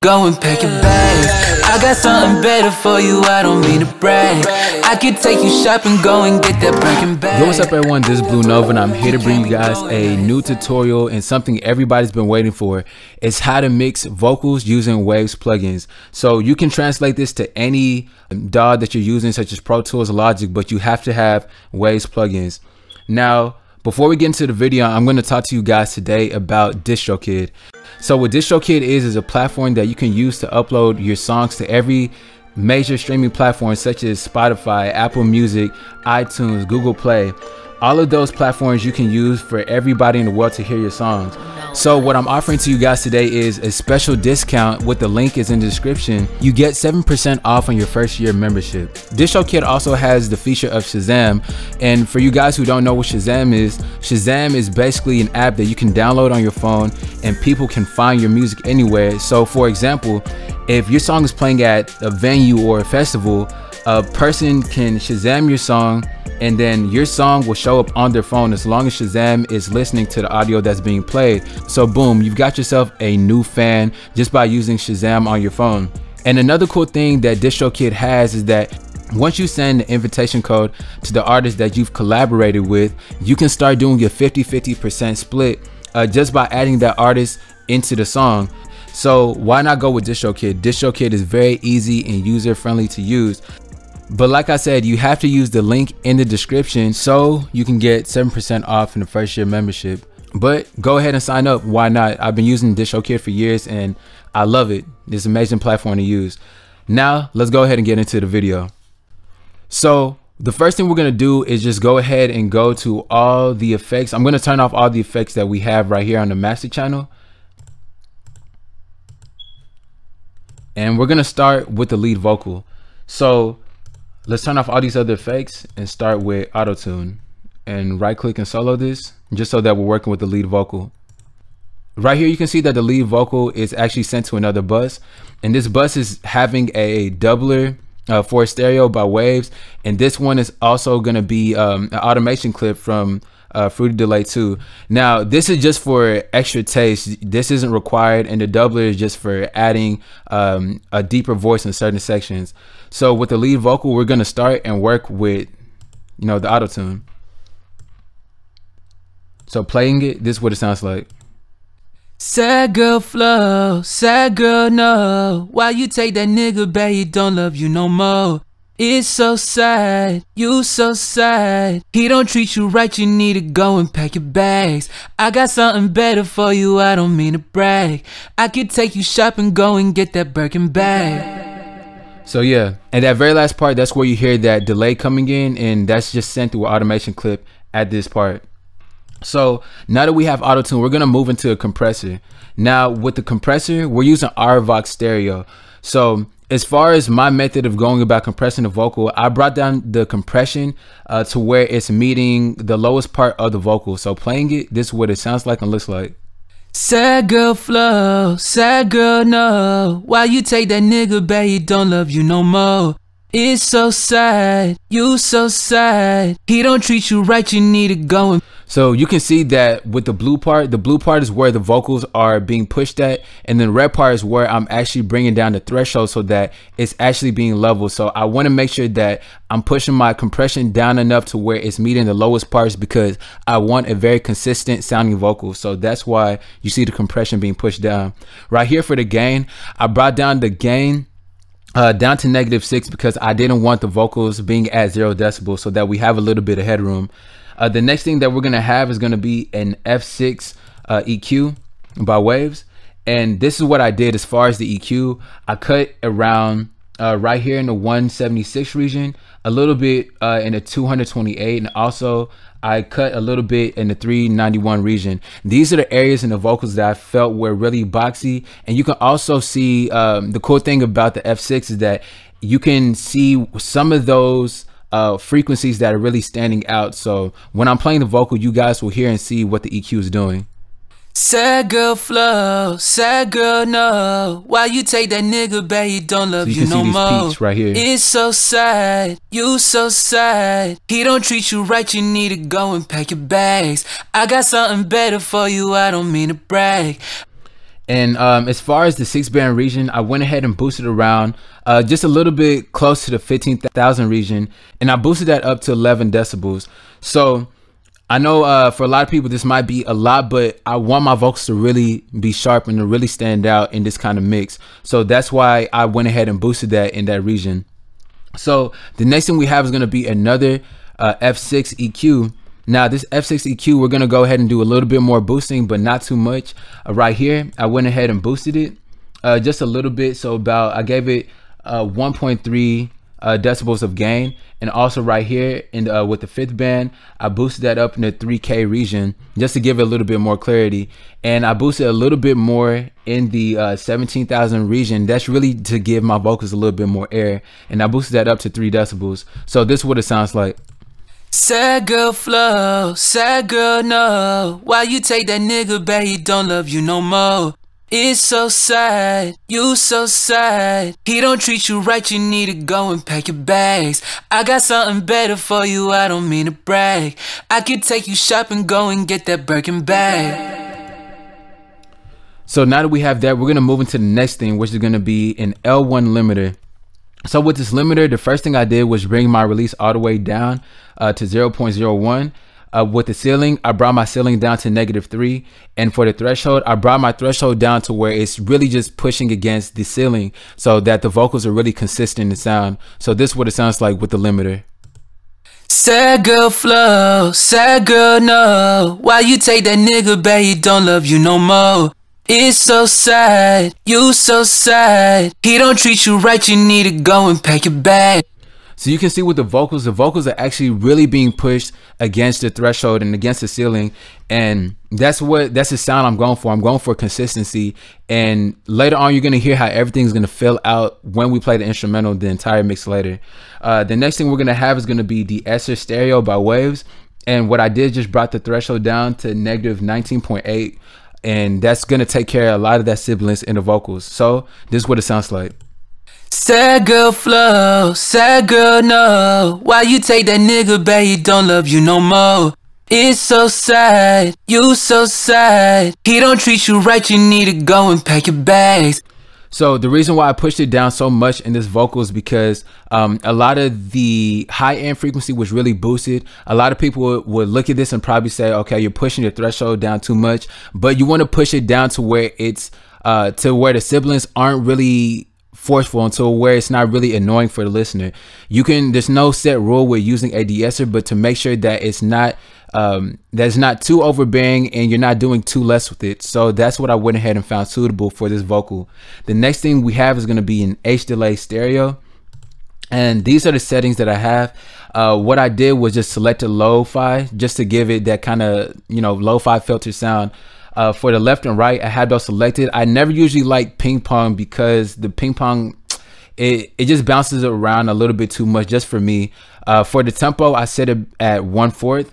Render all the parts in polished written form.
go and pack your bags. I got something better for you, I don't mean to brag. I could take you shopping, go and get that Birkin bag. Yo, what's up everyone, this is Blue Nova and I'm here to bring you guys a new tutorial and something everybody's been waiting for. It's how to mix vocals using Waves plugins. So you can translate this to any DAW that you're using, such as Pro Tools, Logic, but you have to have Waves plugins. Now, before we get into the video, I'm going to talk to you guys today about DistroKid. So what DistroKid is a platform that you can use to upload your songs to every major streaming platform, such as Spotify, Apple Music, iTunes, Google Play. All of those platforms you can use for everybody in the world to hear your songs. So what I'm offering to you guys today is a special discount with the link is in the description. You get 7% off on your first year membership. DistroKid also has the feature of Shazam. And for you guys who don't know what Shazam is basically an app that you can download on your phone and people can find your music anywhere. So for example, if your song is playing at a venue or a festival, a person can Shazam your song and then your song will show up on their phone as long as Shazam is listening to the audio that's being played. So boom, you've got yourself a new fan just by using Shazam on your phone. And another cool thing that DistroKid has is that once you send the invitation code to the artist that you've collaborated with, you can start doing your 50-50% split just by adding that artist into the song. So why not go with DistroKid? DistroKid is very easy and user-friendly to use. But like I said, you have to use the link in the description so you can get 7% off in the first year membership. But go ahead and sign up. Why not? I've been using DistroKid for years and I love it. It's an amazing platform to use. Now, let's go ahead and get into the video. So the first thing we're going to do is just go ahead and go to all the effects. I'm going to turn off all the effects that we have right here on the master channel. And we're going to start with the lead vocal. So let's turn off all these other effects and start with auto-tune and right click and solo this just so that we're working with the lead vocal. Right here you can see that the lead vocal is actually sent to another bus, and this bus is having a doubler for stereo by Waves, and this one is also going to be an automation clip from Fruity Delay 2. Now this is just for extra taste. This isn't required, and the doubler is just for adding a deeper voice in certain sections. So with the lead vocal, we're going to start and work with, you know, the auto tune. So playing it, this is what it sounds like. Sad girl flow, sad girl no. Why you take that nigga back, he don't love you no more. It's so sad, you so sad. He don't treat you right, you need to go and pack your bags. I got something better for you, I don't mean to brag. I could take you shopping, go and get that Birkin bag. So yeah, and that very last part, that's where you hear that delay coming in, and that's just sent through an automation clip at this part. So now that we have auto-tune, we're gonna move into a compressor. Now with the compressor, we're using RVox stereo. So as far as my method of going about compressing the vocal, I brought down the compression to where it's meeting the lowest part of the vocal. So playing it, this is what it sounds like and looks like. Sad girl flow, sad girl no. Why you take that nigga back, he don't love you no more. It's so sad, you so sad. He don't treat you right, you need to go and... So you can see that with the blue part is where the vocals are being pushed at, and then the red part is where I'm actually bringing down the threshold so that it's actually being level. So I want to make sure that I'm pushing my compression down enough to where it's meeting the lowest parts, because I want a very consistent sounding vocal. So that's why you see the compression being pushed down. Right here for the gain, I brought down the gain down to -6 because I didn't want the vocals being at 0 decibels, so that we have a little bit of headroom. The next thing that we're gonna have is gonna be an F6 EQ by Waves, and this is what I did as far as the EQ. I cut around right here in the 176 region, a little bit in the 228, and also I cut a little bit in the 391 region. These are the areas in the vocals that I felt were really boxy. And you can also see the cool thing about the F6 is that you can see some of those frequencies that are really standing out. So when I'm playing the vocal, you guys will hear and see what the EQ is doing. Sad girl flow, sad girl no. Why you take that nigga back, he don't love you no more. So you can see these peaks right here. It's so sad, you so sad. He don't treat you right, you need to go and pack your bags. I got something better for you, I don't mean to brag. And as far as the 6-band region, I went ahead and boosted around just a little bit close to the 15,000 region, and I boosted that up to 11 decibels. So I know for a lot of people this might be a lot, but I want my vocals to really be sharp and to really stand out in this kind of mix. So that's why I went ahead and boosted that in that region. So the next thing we have is going to be another F6 EQ. Now this F6 EQ, we're going to go ahead and do a little bit more boosting, but not too much. Right here, I went ahead and boosted it just a little bit. So I gave it 1.3 decibels of gain. And also right here with the 5th band, I boosted that up in the 3K region just to give it a little bit more clarity. And I boosted a little bit more in the 17,000 region. That's really to give my vocals a little bit more air. And I boosted that up to 3 decibels. So this is what it sounds like. Sad girl flow, sad girl no. Why you take that nigga, babe, he don't love you no more. It's so sad, you so sad. He don't treat you right, you need to go and pack your bags. I got something better for you, I don't mean to brag. I could take you shopping, go and get that Birkin bag. So now that we have that, we're gonna move into the next thing, which is gonna be an L1 limiter. So with this limiter, the first thing I did was bring my release all the way down to 0.01. With the ceiling, I brought my ceiling down to -3, and for the threshold, I brought my threshold down to where it's really just pushing against the ceiling so that the vocals are really consistent in sound. So this is what it sounds like with the limiter. Sad girl flow, sad girl no. Why you take that nigga, babe, he don't love you no more. It's so sad, you so sad. He don't treat you right, you need to go and pack your bag. So you can see with the vocals are actually really being pushed against the threshold and against the ceiling. And that's the sound I'm going for. I'm going for consistency. And later on, you're going to hear how everything's going to fill out when we play the instrumental, the entire mix later. The next thing we're going to have is going to be the Esser Stereo by Waves. And what I did just brought the threshold down to -19.8. And that's going to take care of a lot of that sibilance in the vocals. So this is what it sounds like. Sad girl flow, sad girl no. Why you take that nigga, babe, he don't love you no more. It's so sad, you so sad. He don't treat you right, you need to go and pack your bags. So the reason why I pushed it down so much in this vocal is because a lot of the high end frequency was really boosted. A lot of people would look at this and probably say, okay, you're pushing your threshold down too much, but you want to push it down to where it's to where the sibilants aren't really forceful, until where it's not really annoying for the listener. There's no set rule with using a de-esser, but to make sure that it's not that's not too overbearing and you're not doing too less with it. So that's what I went ahead and found suitable for this vocal. The next thing we have is going to be an H-delay stereo, and these are the settings that I have. What I did was just select a lo-fi just to give it that kind of, you know, lo-fi filter sound. For the left and right, I had those selected. I never usually like ping pong because the ping pong, it just bounces around a little bit too much just for me. For the tempo, I set it at 1/4.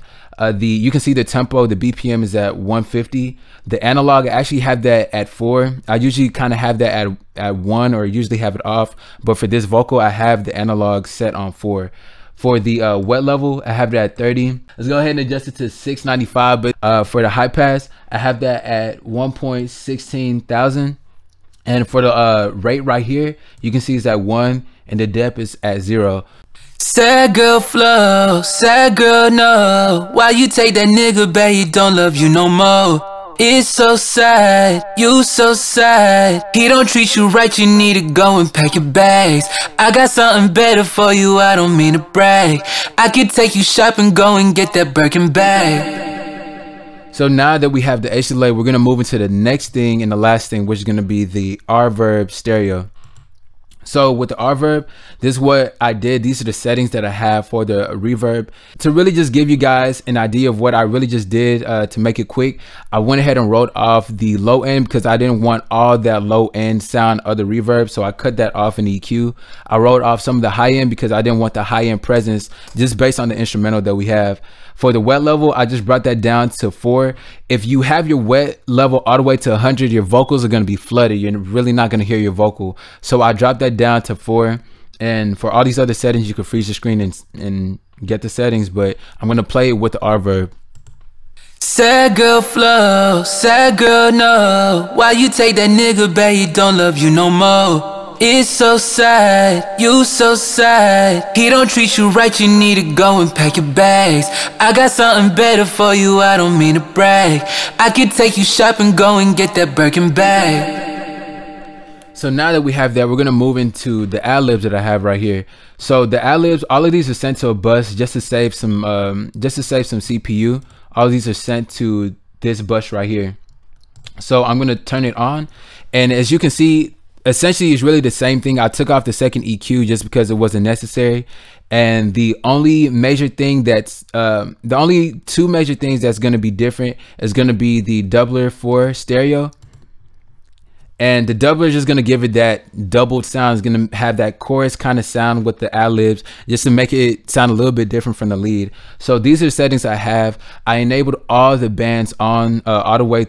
You can see the tempo, the BPM is at 150. The analog, I actually have that at 4. I usually kind of have that at 1, or usually have it off. But for this vocal, I have the analog set on 4. For the wet level, I have that at 30. Let's go ahead and adjust it to 695. But for the high pass, I have that at 1.16 thousand. And for the rate right here, you can see it's at 1 and the depth is at 0. Sad girl flow, sad girl no. Why you take that nigga, babe, he don't love you no more. It's so sad, you so sad. He don't treat you right, you need to go and pack your bags. I got something better for you, I don't mean to brag. I could take you shopping, go and get that Birkin bag. So now that we have the H-delay, we're going to move into the next thing and the last thing, which is going to be the reverb stereo. So with the reverb, this is what I did. These are the settings that I have for the reverb. To really just give you guys an idea of what I really just did to make it quick, I went ahead and wrote off the low end because I didn't want all that low end sound of the reverb. So I cut that off in EQ. I wrote off some of the high end because I didn't want the high end presence just based on the instrumental that we have. For the wet level, I just brought that down to 4. If you have your wet level all the way to 100, your vocals are going to be flooded. You're really not going to hear your vocal. So I dropped that down to 4. And for all these other settings, you can freeze the screen and get the settings. But I'm going to play it with the reverb. Sad girl flow, sad girl no. Why you take that nigga, babe, he don't love you no more. It's so sad, you so sad. He don't treat you right, you need to go and pack your bags. I got something better for you, I don't mean to brag. I could take you shopping, go and get that Birkin bag. So now that we have that, we're gonna move into the ad-libs that I have right here. So the ad-libs, all of these are sent to a bus just to save some CPU. All of these are sent to this bus right here. So I'm gonna turn it on, and as you can see, essentially it's really the same thing. I took off the second EQ just because it wasn't necessary, and the only major thing that's the only two major things that's gonna be different is gonna be the doubler for stereo. And the doubler is just going to give it that doubled sound. It's going to have that chorus kind of sound with the ad-libs just to make it sound a little bit different from the lead. So these are settings I have. I enabled all the bands on all the way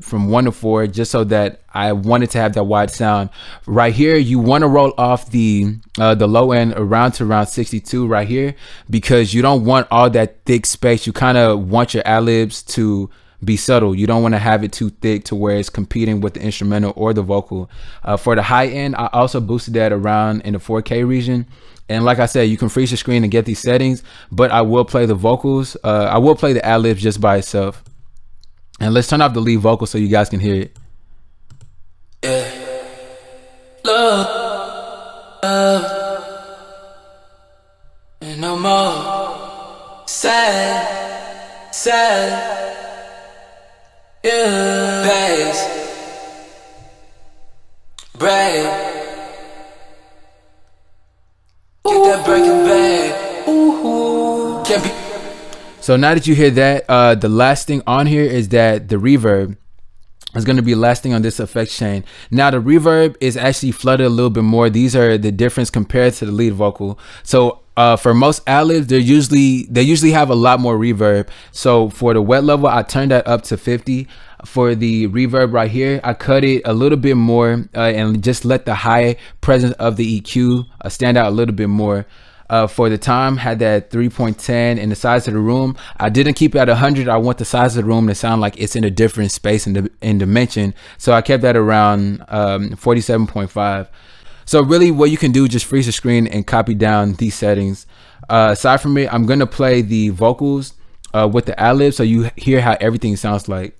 from 1 to 4 just so that I wanted to have that wide sound. Right here, you want to roll off the low end around 62 right here, because you don't want all that thick space. You kind of want your ad-libs to be subtle. You don't want to have it too thick to where it's competing with the instrumental or the vocal. For the high end, I also boosted that around in the 4K region. And like I said, you can freeze the screen and get these settings, but I will play the vocals. I will play the ad-libs just by itself. And let's turn off the lead vocal so you guys can hear it. Yeah. Love, and no more. Sad, sad. Yeah, bass, brave. Get that Birkin bag. Ooh, can't be. So now that you hear that, the last thing on here is that the reverb is going to be last thing on this effects chain. Now the reverb is actually flooded a little bit more. These are the difference compared to the lead vocal. So for most ad-libs, they usually have a lot more reverb. So for the wet level, I turned that up to 50. For the reverb right here, I cut it a little bit more and just let the high presence of the EQ stand out a little bit more. For the time, had that 3.10, and the size of the room, I didn't keep it at 100. I want the size of the room to sound like it's in a different space and dimension. So I kept that around 47.5. So really what you can do, just freeze the screen and copy down these settings. Aside from it, I'm going to play the vocals with the ad-lib so you hear how everything sounds like.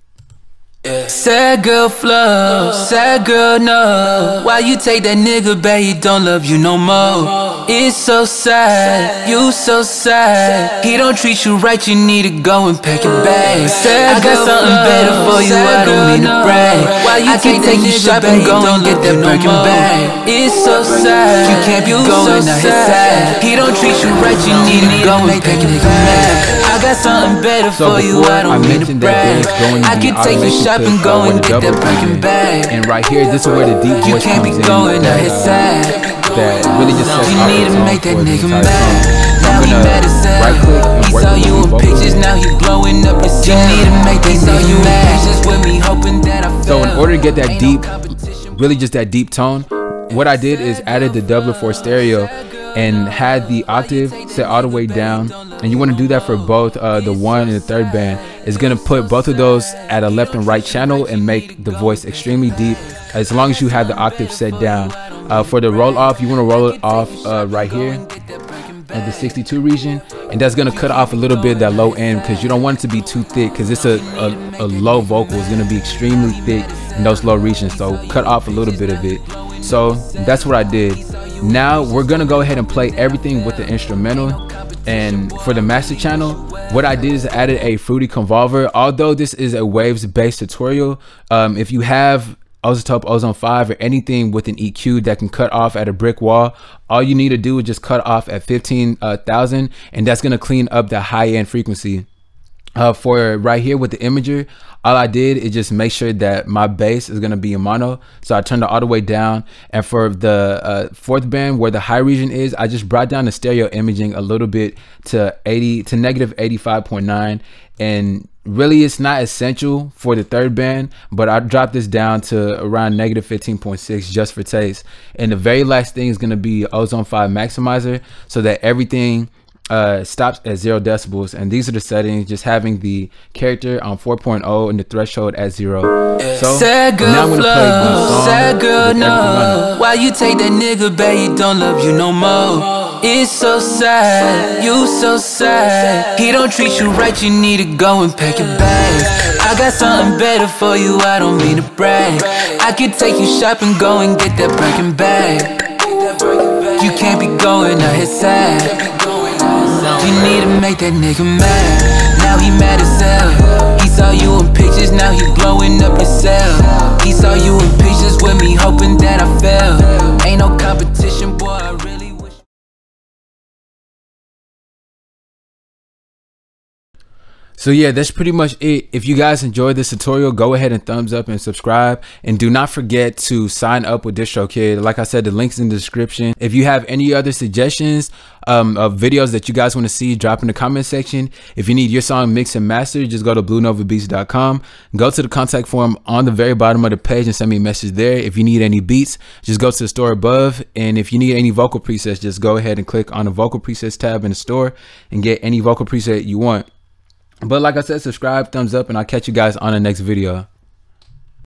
Yeah. Sad girl flow, sad girl no. Why you take that nigga, babe, he don't love you no more. It's so sad, you so sad. He don't treat you right, you need to go and pack your bags. I got something better for you, I don't mean to brag. Why you take you shopping, go and get that Birkin bag. It's so sad, you can't be going out his side. He don't treat you right, you need to go and pack your bag. I got something better for you, I don't mean to brag. I can take you shopping, go and get that Birkin bag. And right here, this is where the deep voice comes in. That really just sets you need to make that nigga mad. Now he mad as hell. He saw you in pictures, now he blowing up his cell. You need to make that nigga mad. Just with me hoping that I So in order to get that deep, really just that deep tone, what I did is added the doubler for stereo and had the octave set all the way down. And you want to do that for both the 1 and the 3rd band. It's going to put both of those at a left and right channel and make the voice extremely deep, as long as you have the octave set down. For the roll off, you want to roll it off right here at the 62 region, and that's going to cut off a little bit that low end because you don't want it to be too thick, because it's a low vocal. It's going to be extremely thick in those low regions, so cut off a little bit of it. So that's what I did. Now we're going to go ahead and play everything with the instrumental. And for the master channel, what I did is added a Fruity Convolver. Although this is a waves based tutorial, if you have Isotope Ozone 5 or anything with an EQ that can cut off at a brick wall, all you need to do is just cut off at 15,000, and that's going to clean up the high end frequency. For right here with the imager, all I did is just make sure that my bass is going to be in mono, so I turned it all the way down. And for the 4th band where the high region is, I just brought down the stereo imaging a little bit to negative 85.9. and really it's not essential for the 3rd band, but I dropped this down to around negative 15.6 just for taste. And the very last thing is going to be Ozone 5 maximizer, so that everything stops at 0 decibels, and these are the settings. Just having the character on 4.0 and the threshold at 0. So sad girl, now I'm gonna play the song. Sad girl, no. Why you take that nigga, babe? He don't love you no more. It's so sad, you so sad. He don't treat you right, you need to go and pack your bags. I got something better for you, I don't mean to brag. I could take you shopping, go and get that Birkin bag. You can't be going out here sad. You need to make that nigga mad. Now he mad as hell. He saw you in pictures, now he blowing up his cell. He saw you in pictures with me, hoping that I fell. Ain't no competition, boy, I really wish. So yeah, that's pretty much it. If you guys enjoyed this tutorial, go ahead and thumbs up and subscribe, and do not forget to sign up with DistroKid. Like I said, the link's in the description. If you have any other suggestions of videos that you guys want to see, drop in the comment section. If you need your song mixed and mastered, just go to bluenovabeats.com. Go to the contact form on the very bottom of the page and send me a message there. If you need any beats, just go to the store above. And if you need any vocal presets, just go ahead and click on the vocal presets tab in the store and get any vocal preset you want. But like I said, subscribe, thumbs up, and I'll catch you guys on the next video.